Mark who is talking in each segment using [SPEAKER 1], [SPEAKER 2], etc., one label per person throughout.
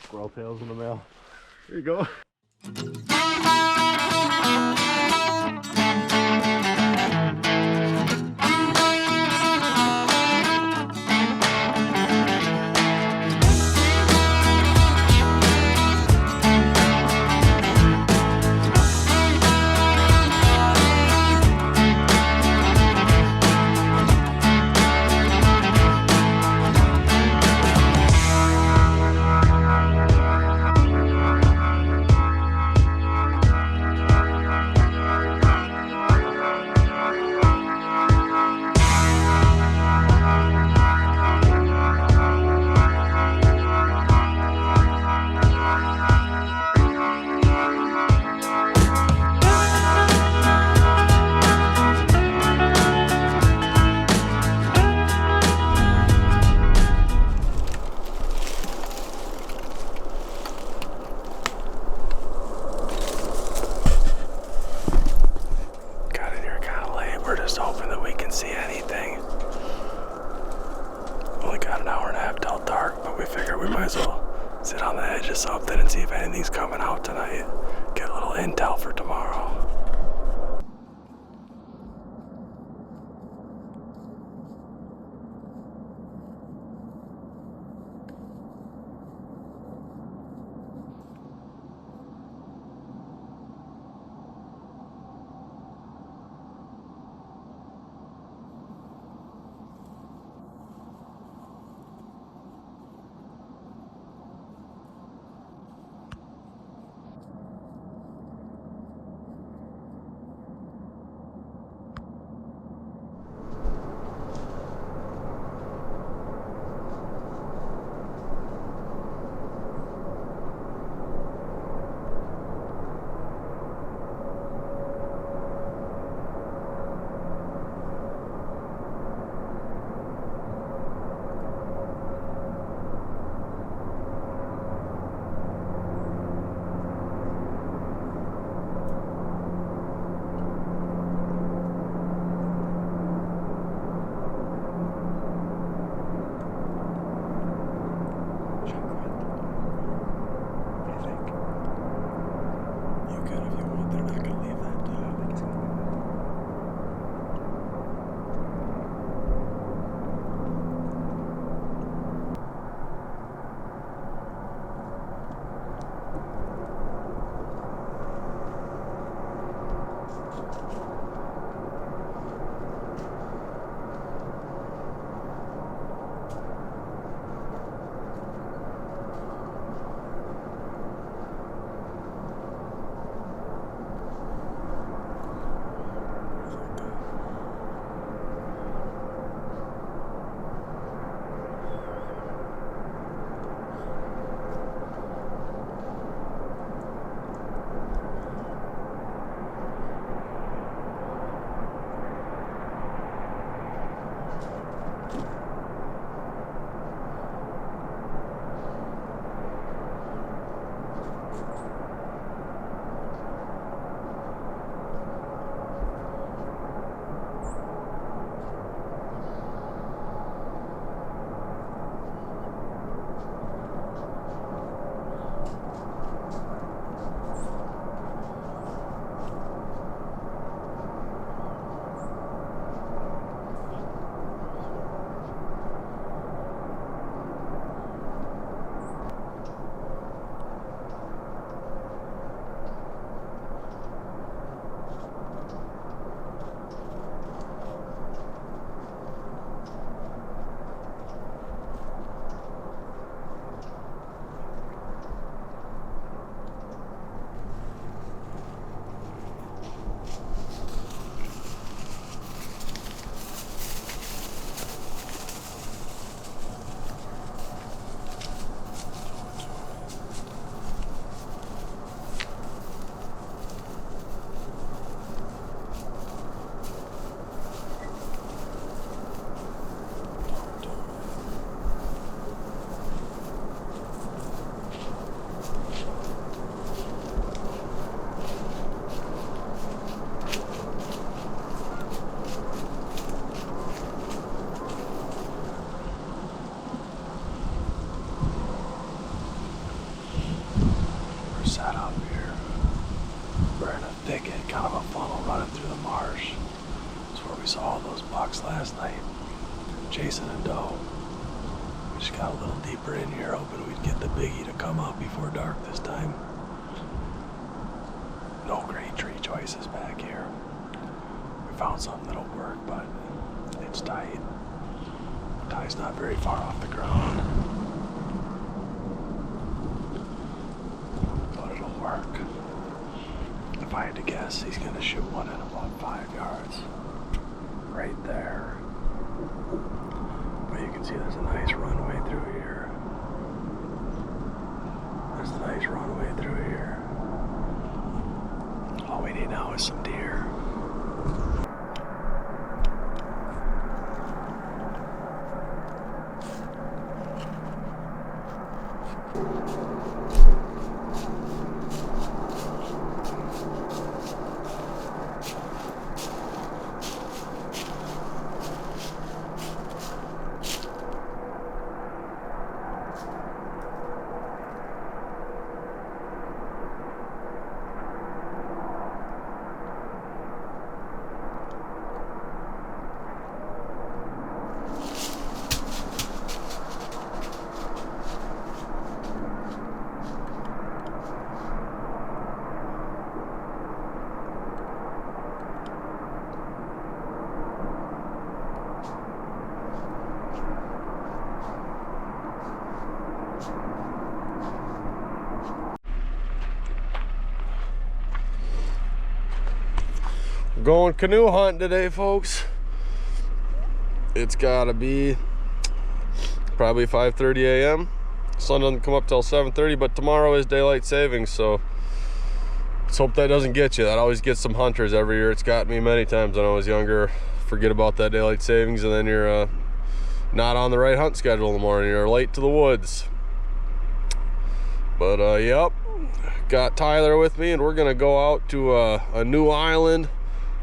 [SPEAKER 1] squirrel tails in the mail. Here you go. Sit on the edge of something and see if anything's coming out tonight. Get a little intel for tomorrow. running through the marsh. That's where we saw all those bucks last night, chasing a doe. We just got a little deeper in here, hoping we'd get the biggie to come up before dark this time. No great tree choices back here. We found something that'll work, but it's tight. The tie's not very far off the ground. But it'll work. If I had to guess, he's gonna shoot one in about 5 yards. Right there. But you can see there's a nice runway through here. There's a nice runway through here. All we need now is some deer. Going canoe hunting today, folks. It's gotta be probably 5:30 a.m. Sun doesn't come up till 7:30, but tomorrow is daylight savings, so let's hope that doesn't get you. That always gets some hunters every year. It's got me many times when I was younger. Forget about that daylight savings, and then you're not on the right hunt schedule in the morning. You're late to the woods. But yep, got Tyler with me, and we're gonna go out to a new island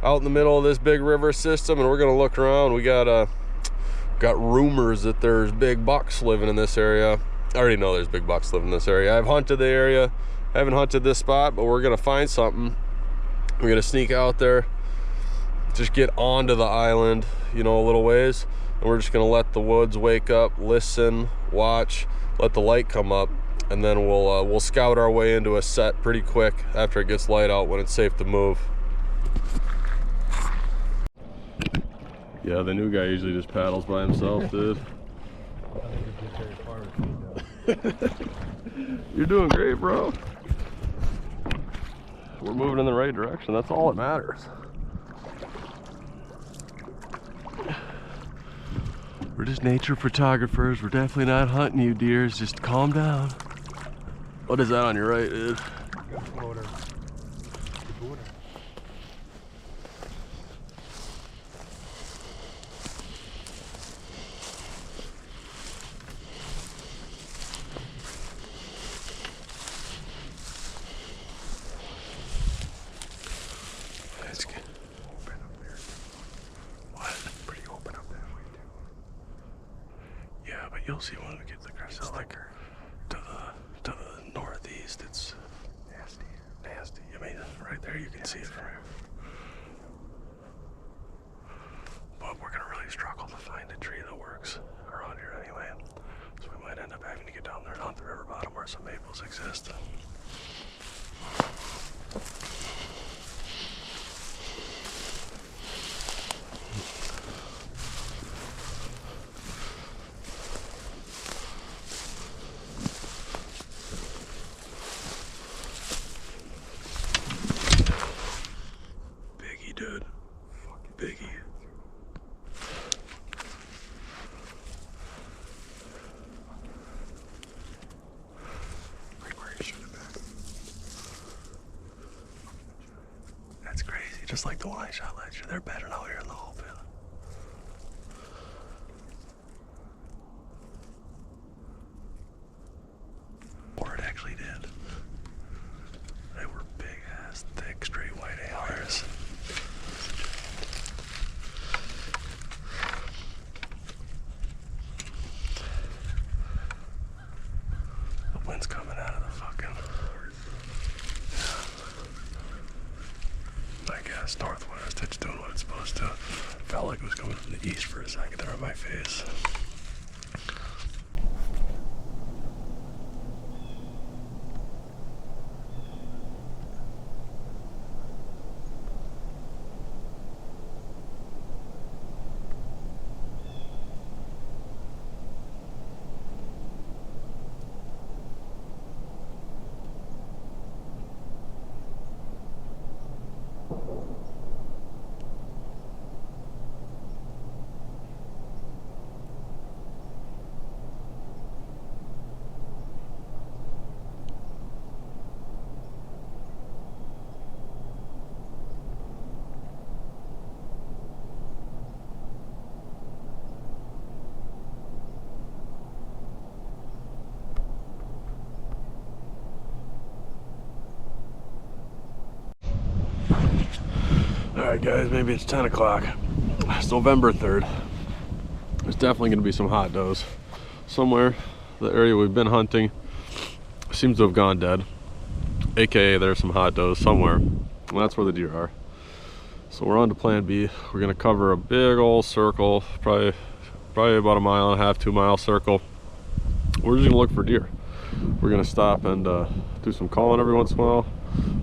[SPEAKER 1] out in the middle of this big river system, and we're gonna look around. We got rumors that there's big bucks living in this area. I already know there's big bucks living in this area. I've hunted the area, haven't hunted this spot, but we're gonna find something. We're gonna sneak out there, just get onto the island, you know, a little ways, and we're just gonna let the woods wake up, listen, watch, let the light come up, and then we'll scout our way into a set pretty quick after it gets light out when it's safe to move. Yeah, the new guy usually just paddles by himself, dude. You're doing great, bro. We're moving in the right direction. That's all that matters. We're just nature photographers. We're definitely not hunting you deers. Just calm down. What is that on your right, dude? You'll see when we get the crest. It's like to the northeast. It's nasty. I mean, right there you can see it from here. But we're gonna really struggle to find a tree that works around here anyway. So we might end up having to get down there and hunt the river bottom where some maples exist. Dude, Biggie. Right where you should have been. That's crazy. Just like the one I shot last year. They're bedding out here in the open. Or it actually did. They were big ass, thick, straight white antlers. Wind's coming out of the fucking, I guess, northwest. When I was doing what it's supposed to. Felt like it was coming from the east for a second there on my face. Alright guys, maybe it's 10 o'clock. It's November 3rd. There's definitely going to be some hot does. Somewhere, the area we've been hunting seems to have gone dead. AKA there's some hot does somewhere. And that's where the deer are. So we're on to plan B. We're going to cover a big old circle, probably about 1.5 mile, 2 mile circle. We're just going to look for deer. We're going to stop and do some calling every once in a while.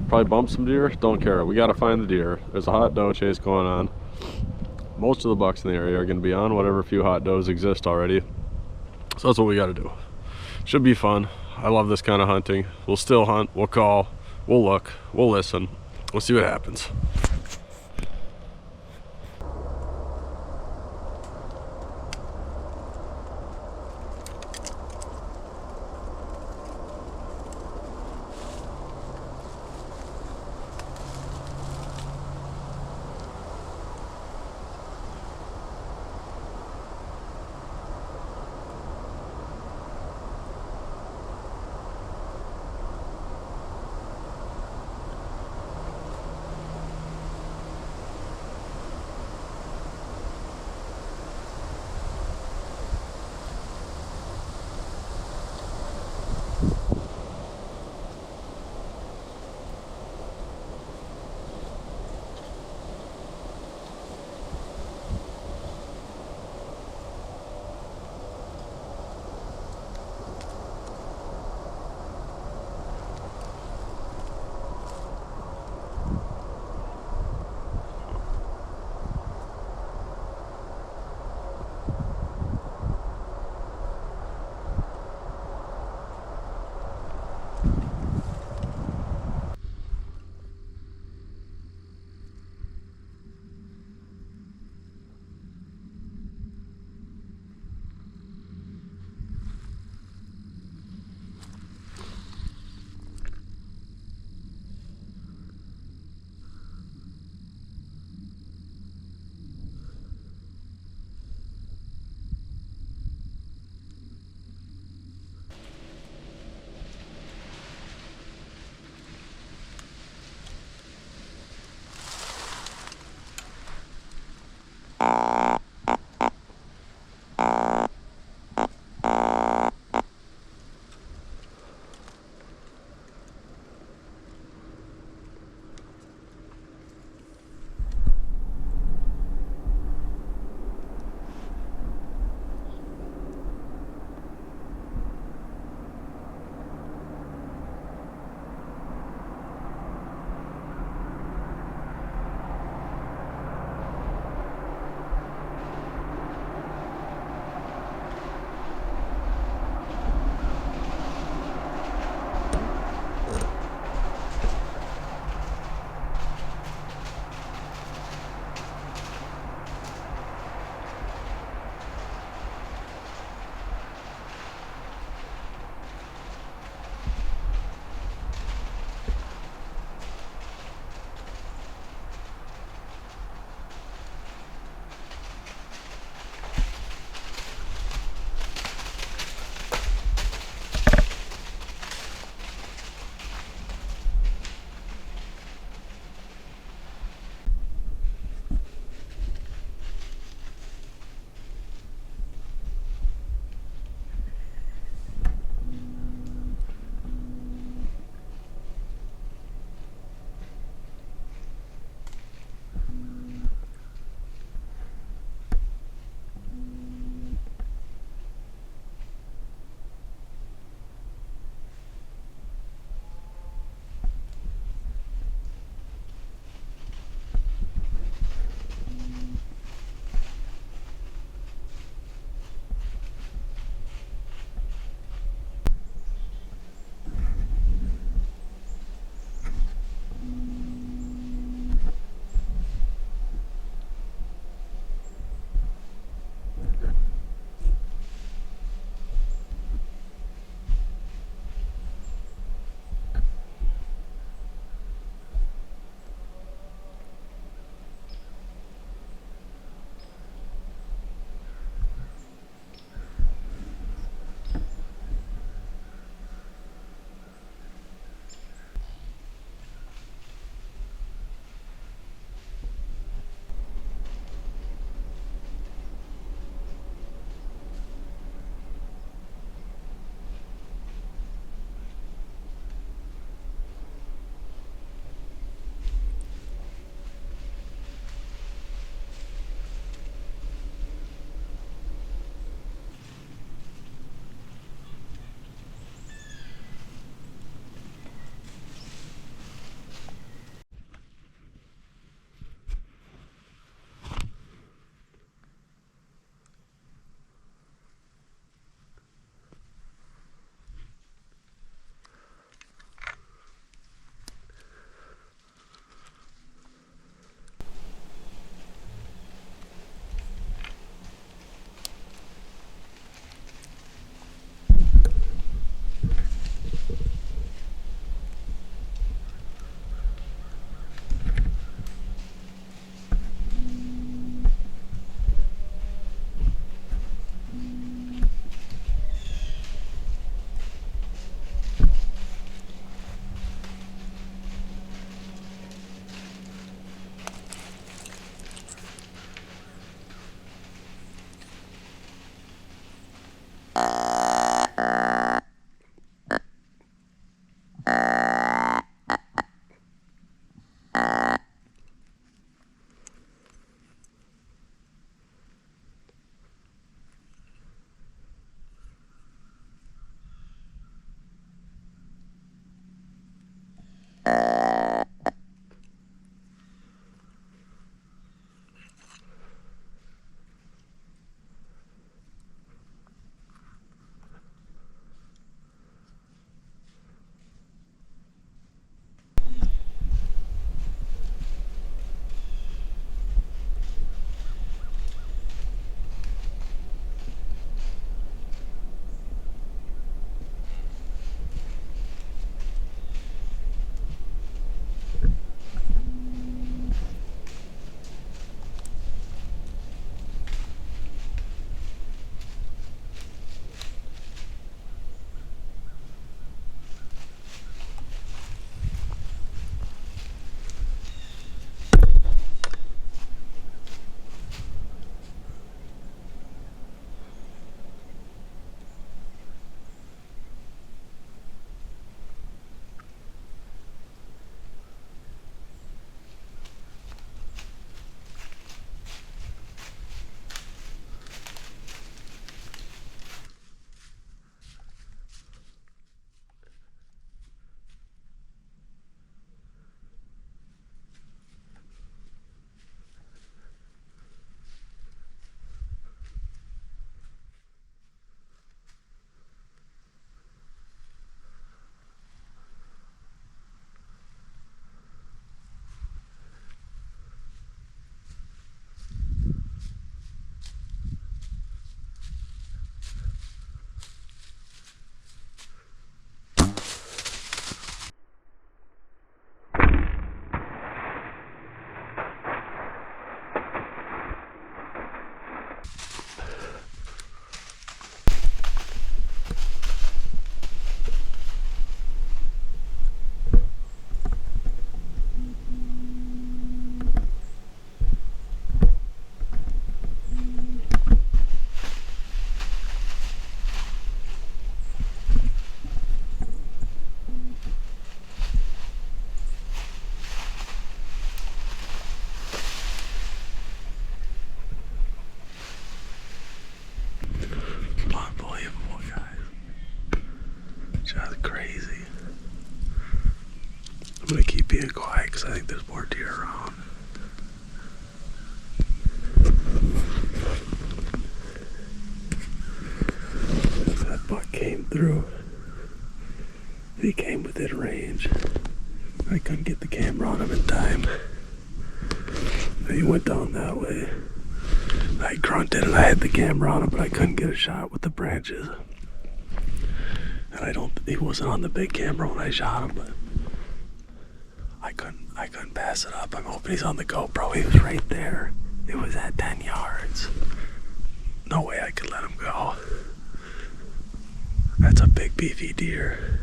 [SPEAKER 1] Probably bump some deer, don't care. We got to find the deer. There's a hot doe chase going on. Most of the bucks in the area are going to be on whatever few hot does exist already. So that's what we got to do. Should be fun. I love this kind of hunting. We'll still hunt, we'll call, we'll look, we'll listen. We'll see what happens. get quiet because I think there's more deer around. That buck came through. He came within range. I couldn't get the camera on him in time. He went down that way. I grunted and I had the camera on him, but I couldn't get a shot with the branches. And he wasn't on the big camera when I shot him, but I couldn't pass it up. I'm hoping he's on the GoPro. He was right there. It was at 10 yards. No way I could let him go. That's a big beefy deer.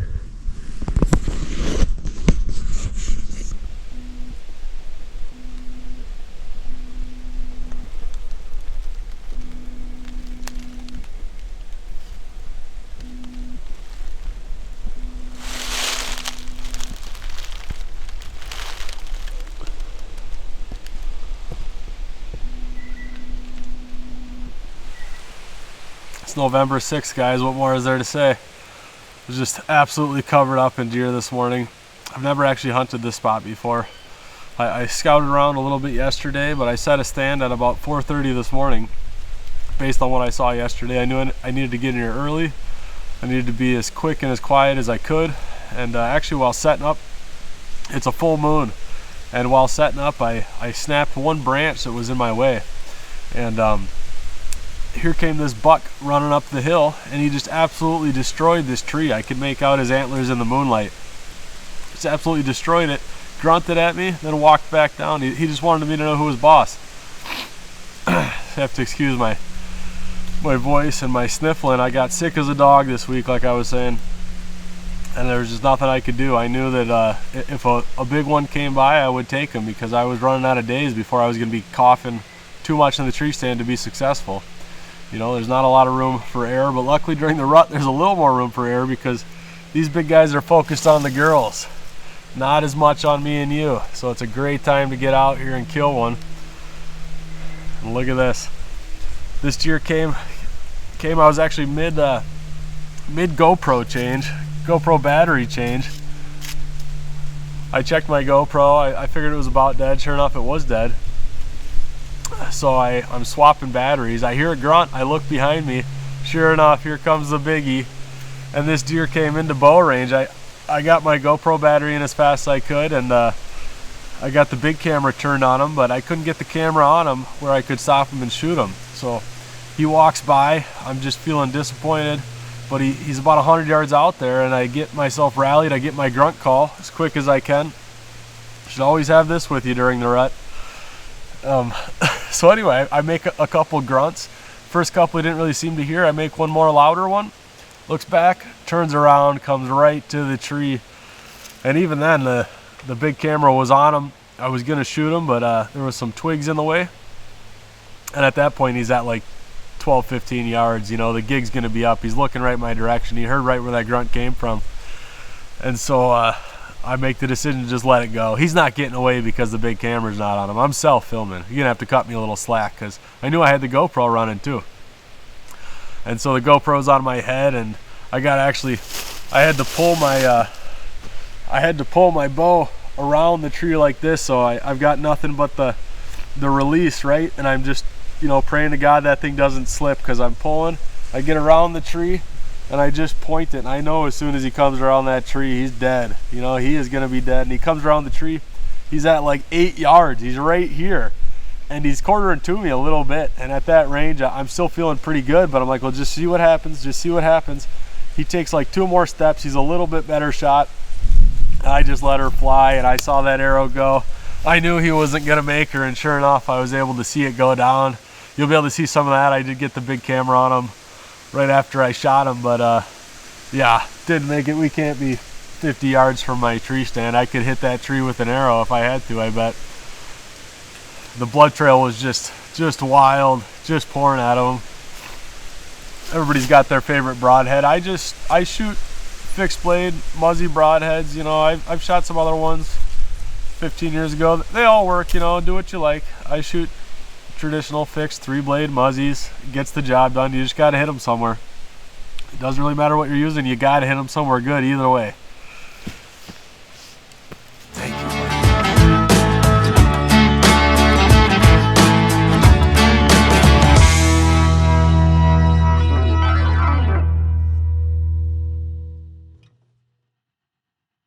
[SPEAKER 1] It's November 6th, guys. What more is there to say? It was just absolutely covered up in deer this morning. I've never actually hunted this spot before. I scouted around a little bit yesterday, but I set a stand at about 4:30 this morning. Based on what I saw yesterday, I knew I needed to get in here early. I needed to be as quick and as quiet as I could. And actually, while setting up, it's a full moon. And while setting up, I snapped one branch that was in my way. And here came this buck running up the hill, and he just absolutely destroyed this tree. I could make out his antlers in the moonlight. Just absolutely destroyed it, grunted at me, then walked back down. He just wanted me to know who was boss. I have to excuse my voice and my sniffling. I got sick as a dog this week, like I was saying, and there was just nothing I could do. I knew that if a big one came by, I would take him, because I was running out of days before I was going to be coughing too much in the tree stand to be successful. You know, there's not a lot of room for air, but luckily during the rut there's a little more room for air, because these big guys are focused on the girls, not as much on me and you. So it's a great time to get out here and kill one. And look at this. This deer came. I was actually mid GoPro change, GoPro battery change. I checked my GoPro. I figured it was about dead. Sure enough, it was dead. So I'm swapping batteries. I hear a grunt. I look behind me. Sure enough, here comes the biggie. And this deer came into bow range. I got my GoPro battery in as fast as I could, and I got the big camera turned on him, but I couldn't get the camera on him where I could stop him and shoot him. So he walks by. I'm just feeling disappointed, but he's about 100 yards out there, and I get myself rallied. I get my grunt call as quick as I can. Should always have this with you during the rut. So anyway, I make a couple grunts. First couple he didn't really seem to hear. I make one more louder one. Looks back, turns around, comes right to the tree. And even then, the big camera was on him. I was gonna shoot him, but there was some twigs in the way. And at that point, he's at like 12, 15 yards. You know, the gig's gonna be up. He's looking right my direction. He heard right where that grunt came from. And so I make the decision to just let it go. He's not getting away because the big camera's not on him. I'm self-filming. You're gonna have to cut me a little slack, because I knew I had the GoPro running too. And so the GoPro's on my head, and I had to pull my bow around the tree like this, so I've got nothing but the release, right? And I'm just, you know, praying to God that thing doesn't slip, because I'm pulling. I get around the tree, and I just point it, and I know as soon as he comes around that tree, he's dead. You know, he is gonna be dead. And he comes around the tree, he's at like 8 yards. He's right here, and he's quartering to me a little bit. And at that range, I'm still feeling pretty good, but I'm like, well, just see what happens, just see what happens. He takes like 2 more steps. He's a little bit better shot. I just let her fly, and I saw that arrow go. I knew he wasn't gonna make her, and sure enough, I was able to see it go down. You'll be able to see some of that. I did get the big camera on him right after I shot him, but yeah, didn't make it. We can't be 50 yards from my tree stand. I could hit that tree with an arrow if I had to, I bet. The blood trail was just wild, just pouring at him. Everybody's got their favorite broadhead. I shoot fixed blade muzzy broadheads. You know, I've shot some other ones 15 years ago. They all work, you know, do what you like. I shoot traditional fixed 3-blade muzzies. It gets the job done. You just got to hit them somewhere. It doesn't really matter what you're using. You got to hit them somewhere good either way.